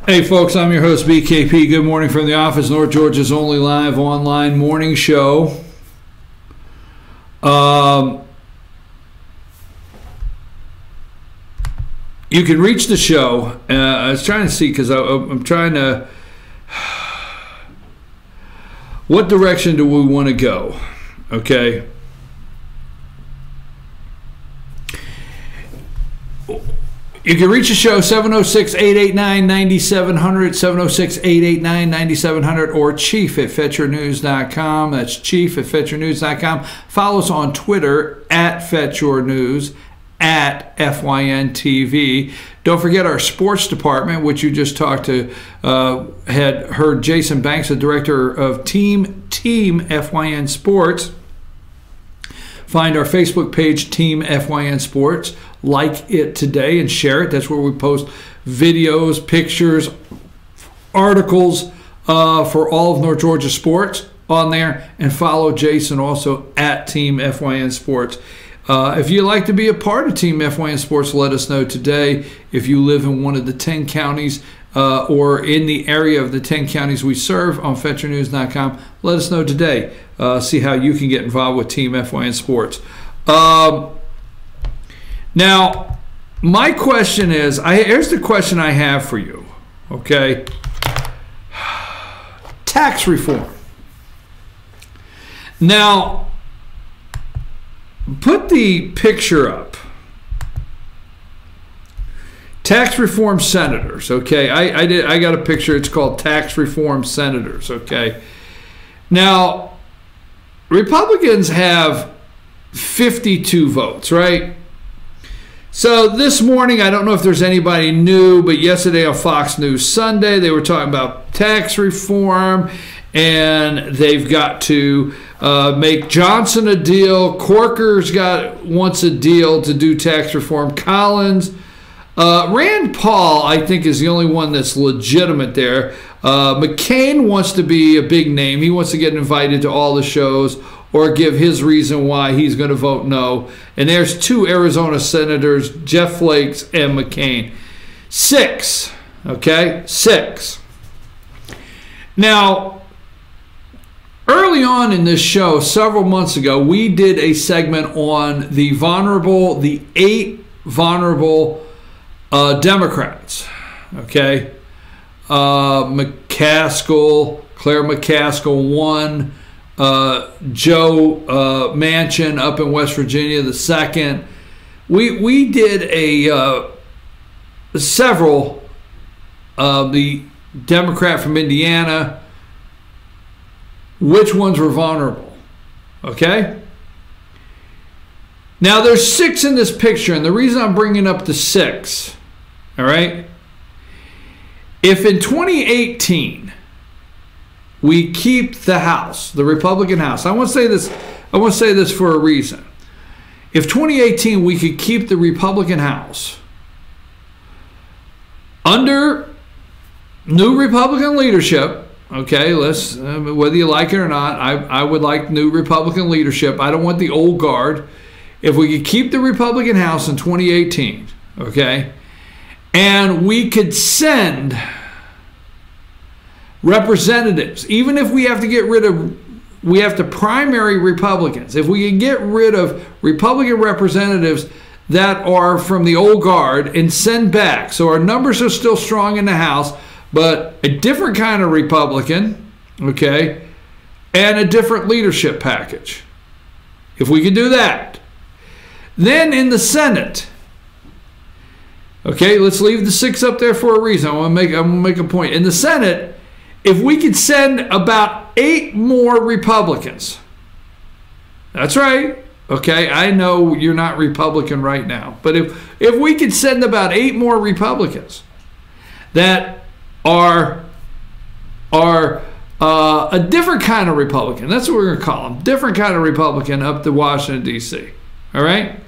Hey folks, I'm your host BKP. Good morning from the office, North Georgia's only live online morning show. You can reach the show. I was trying to see because I'm trying to. What direction do we want to go? Okay. You can reach the show 706-889-9700, 706-889-9700, or chief@fetchyournews.com. That's chief@fetchyournews.com. Follow us on Twitter @FetchYourNews, @FYNTV. Don't forget our sports department, which you just talked to, had heard Jason Banks, the director of Team FYN Sports. Find our Facebook page, Team FYN Sports. Like it today and share it. That's where we post videos, pictures, articles for all of North Georgia sports on there. And follow Jason also @Team FYN Sports. If you'd like to be a part of Team FYN Sports, let us know today. If you live in one of the 10 counties or in the area of the 10 counties we serve on FetchYourNews.com, let us know today. See how you can get involved with Team FYN Sports. Now, my question is, here's the question I have for you, okay? Tax reform. Now, put the picture up. Tax reform senators, okay? I got a picture. It's called tax reform senators, okay? Now, Republicans have 52 votes, right? So this morning, I don't know if there's anybody new, but yesterday on Fox News Sunday, they were talking about tax reform, and they've got to make Johnson a deal. Corker's wants a deal to do tax reform. Collins, Rand Paul, I think, is the only one that's legitimate there. McCain wants to be a big name. He wants to get invited to all the shows or give his reason why he's going to vote no. And there's two Arizona senators, Jeff Flakes and McCain. 6, okay? 6. Now, early on in this show, several months ago, we did a segment on the 8 vulnerable Democrats, okay? McCaskill, Claire McCaskill, 1. Joe Manchin up in West Virginia, the 2nd. We did several the Democrat from Indiana. Which ones were vulnerable? Okay. Now there's 6 in this picture, and the reason I'm bringing up the 6, all right. If in 2018 we keep the House, the Republican House. I want to say this for a reason. If 2018 we could keep the Republican House under new Republican leadership, okay, whether you like it or not, I would like new Republican leadership. I don't want the old guard. If we could keep the Republican House in 2018, okay, and we could send representatives, even if we have to primary Republicans. If we can get rid of Republican representatives that are from the old guard and send back, so our numbers are still strong in the House, but a different kind of Republican, okay, and a different leadership package. If we could do that, then in the Senate, okay, let's leave the 6 up there for a reason. I'm gonna make a point. In the Senate, if we could send about 8 more Republicans, that's right, okay, I know you're not Republican right now, but if we could send about 8 more Republicans that are a different kind of Republican, that's what we're going to call them, different kind of Republican up to Washington, D.C., all right?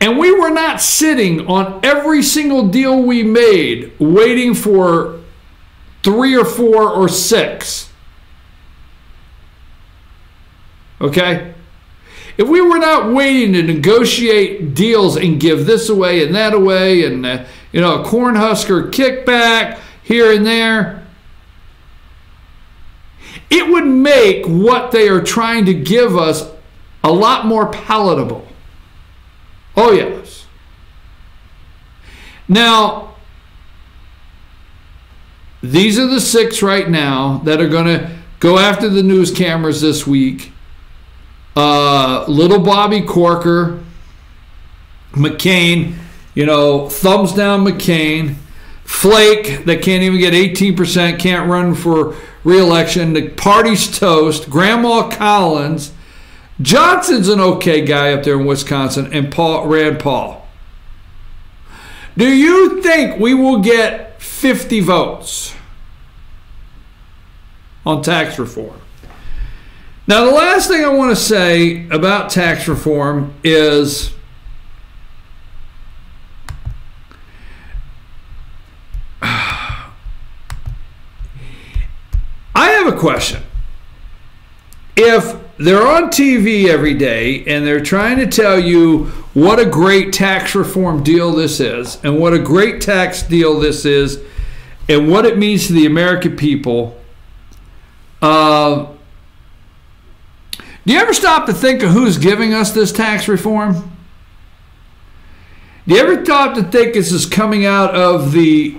And we were not sitting on every single deal we made waiting for 3 or 4 or 6. Okay? If we were not waiting to negotiate deals and give this away and that away and you know, a Cornhusker kickback here and there, it would make what they are trying to give us a lot more palatable. Oh, yes. Now, these are the 6 right now that are going to go after the news cameras this week. Little Bobby Corker, McCain, you know, thumbs down McCain, Flake, that can't even get 18%, can't run for re-election, the party's toast, Grandma Collins, Johnson's an okay guy up there in Wisconsin, and Rand Paul. Do you think we will get 50 votes on tax reform? Now, the last thing I want to say about tax reform is I have a question. If they're on TV every day and they're trying to tell you what a great tax reform deal this is and what a great tax deal this is and what it means to the American people, do you ever stop to think of who's giving us this tax reform? Do you ever stop to think this is coming out of a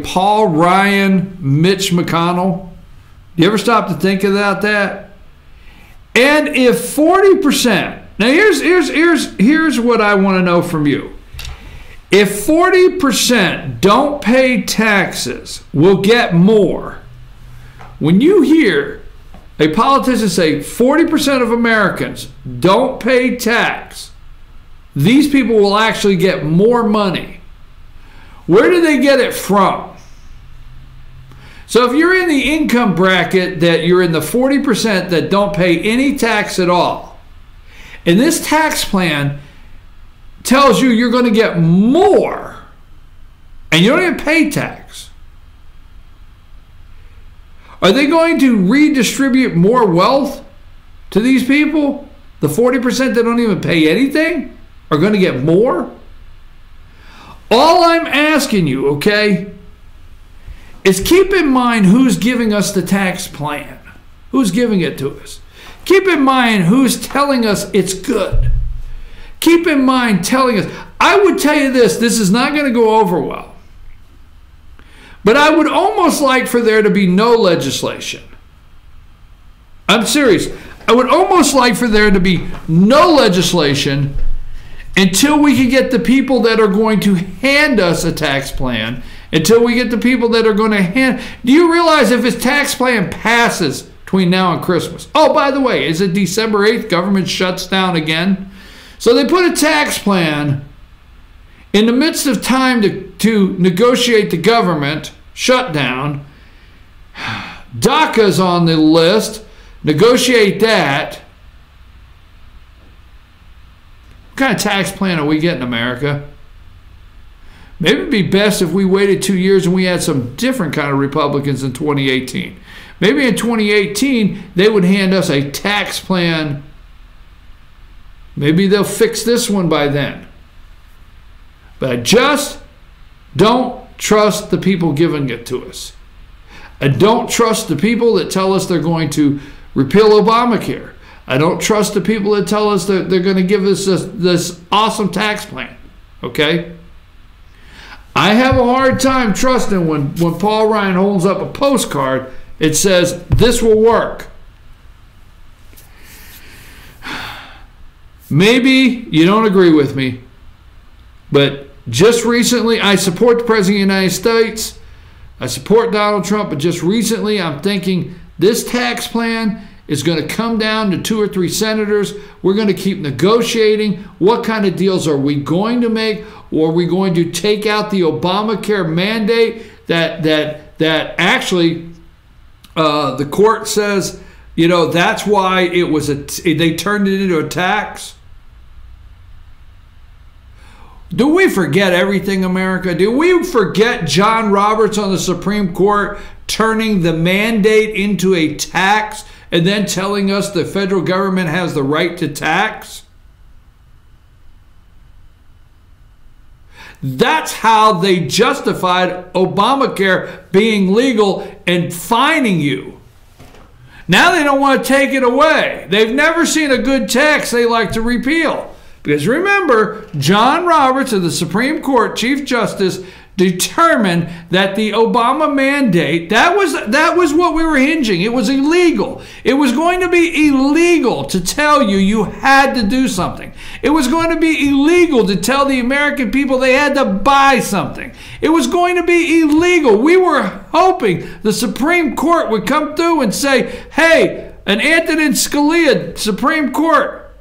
Paul Ryan, Mitch McConnell? Do you ever stop to think about that? And if 40%, now here's what I want to know from you. If 40% don't pay taxes, will get more. When you hear a politician say 40% of Americans don't pay tax, these people will actually get more money. Where do they get it from? So if you're in the income bracket that you're in the 40% that don't pay any tax at all, and this tax plan tells you you're going to get more, and you don't even pay tax, are they going to redistribute more wealth to these people? The 40% that don't even pay anything are going to get more? All I'm asking you, okay, is keep in mind who's giving us the tax plan. Who's giving it to us? Keep in mind who's telling us it's good. Keep in mind telling us, I would tell you this is not going to go over well. But I would almost like for there to be no legislation. I'm serious. I would almost like for there to be no legislation until we can get the people that are going to hand us a tax plan, until we get the people that are going to hand. Do you realize if his tax plan passes between now and Christmas? Oh, by the way, is it December 8th? Government shuts down again. So they put a tax plan in the midst of time to negotiate the government shutdown. DACA's on the list. Negotiate that. What kind of tax plan are we getting, America? Maybe it'd be best if we waited 2 years and we had some different kind of Republicans in 2018. Maybe in 2018, they would hand us a tax plan. Maybe they'll fix this one by then. But I just don't trust the people giving it to us. I don't trust the people that tell us they're going to repeal Obamacare. I don't trust the people that tell us that they're going to give us this awesome tax plan. Okay? I have a hard time trusting when Paul Ryan holds up a postcard, it says, this will work. Maybe you don't agree with me, but just recently, I support the President of the United States. I support Donald Trump, but just recently I'm thinking this tax plan is going to come down to 2 or 3 senators. We're going to keep negotiating. What kind of deals are we going to make? Or are we going to take out the Obamacare mandate that actually the court says, you know, that's why it was they turned it into a tax? Do we forget everything, America? Do we forget John Roberts on the Supreme Court turning the mandate into a tax and then telling us the federal government has the right to tax? That's how they justified Obamacare being legal and fining you. Now they don't want to take it away. They've never seen a good tax they like to repeal. Because remember, John Roberts of the Supreme Court, Chief Justice, determined that the Obama mandate, that was what we were hinging. It was illegal. It was going to be illegal to tell you had to do something. It was going to be illegal to tell the American people they had to buy something. It was going to be illegal. We were hoping the Supreme Court would come through and say, hey, an Antonin Scalia, Supreme Court,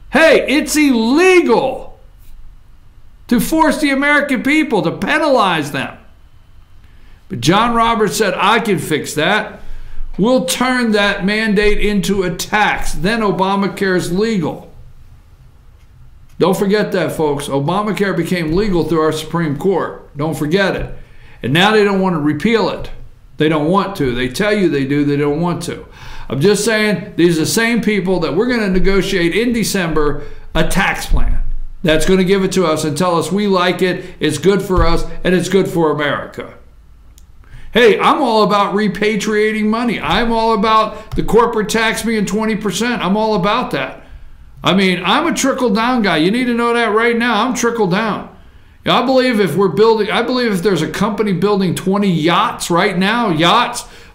hey, it's illegal to force the American people, to penalize them. But John Roberts said, I can fix that. We'll turn that mandate into a tax. Then Obamacare is legal. Don't forget that, folks. Obamacare became legal through our Supreme Court. Don't forget it. And now they don't want to repeal it. They don't want to. They tell you they do. They don't want to. I'm just saying, these are the same people that we're going to negotiate in December a tax plan that's going to give it to us and tell us we like it, it's good for us, and it's good for America. Hey, I'm all about repatriating money. I'm all about the corporate tax being 20%. I'm all about that. I mean, I'm a trickle-down guy. You need to know that right now. I'm trickle-down. I believe if there's a company building 20 yachts right now,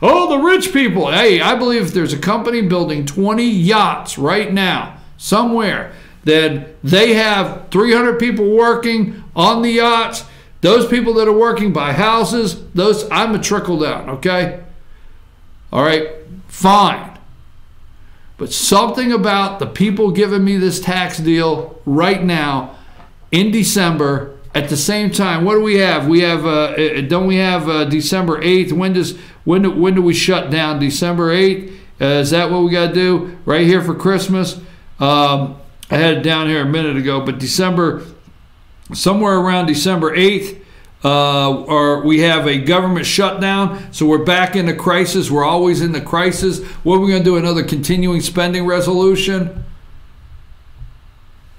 oh, the rich people. Hey, I believe if there's a company building 20 yachts right now, somewhere, then they have 300 people working on the yachts. Those people that are working buy houses. I'm a trickle down, okay? All right, fine. But something about the people giving me this tax deal right now in December at the same time. What do we have? We have don't we have December 8th? When do we shut down? December 8th? Is that what we got to do right here for Christmas? I had it down here a minute ago, but somewhere around December 8th, or we have a government shutdown, so we're back in the crisis. We're always in the crisis. What are we going to do, another continuing spending resolution?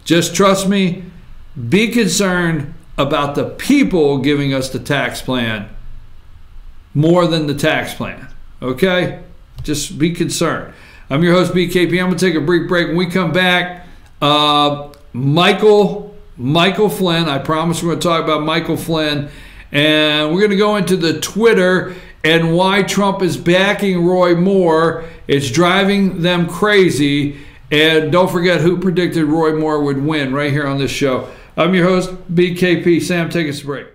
Just trust me, be concerned about the people giving us the tax plan more than the tax plan, okay? Just be concerned. I'm your host, BKP. I'm going to take a brief break. When we come back, Michael Flynn. I promise we're going to talk about Michael Flynn. And we're going to go into the Twitter and why Trump is backing Roy Moore. It's driving them crazy. And don't forget who predicted Roy Moore would win right here on this show. I'm your host, BKP. Sam, take us a break.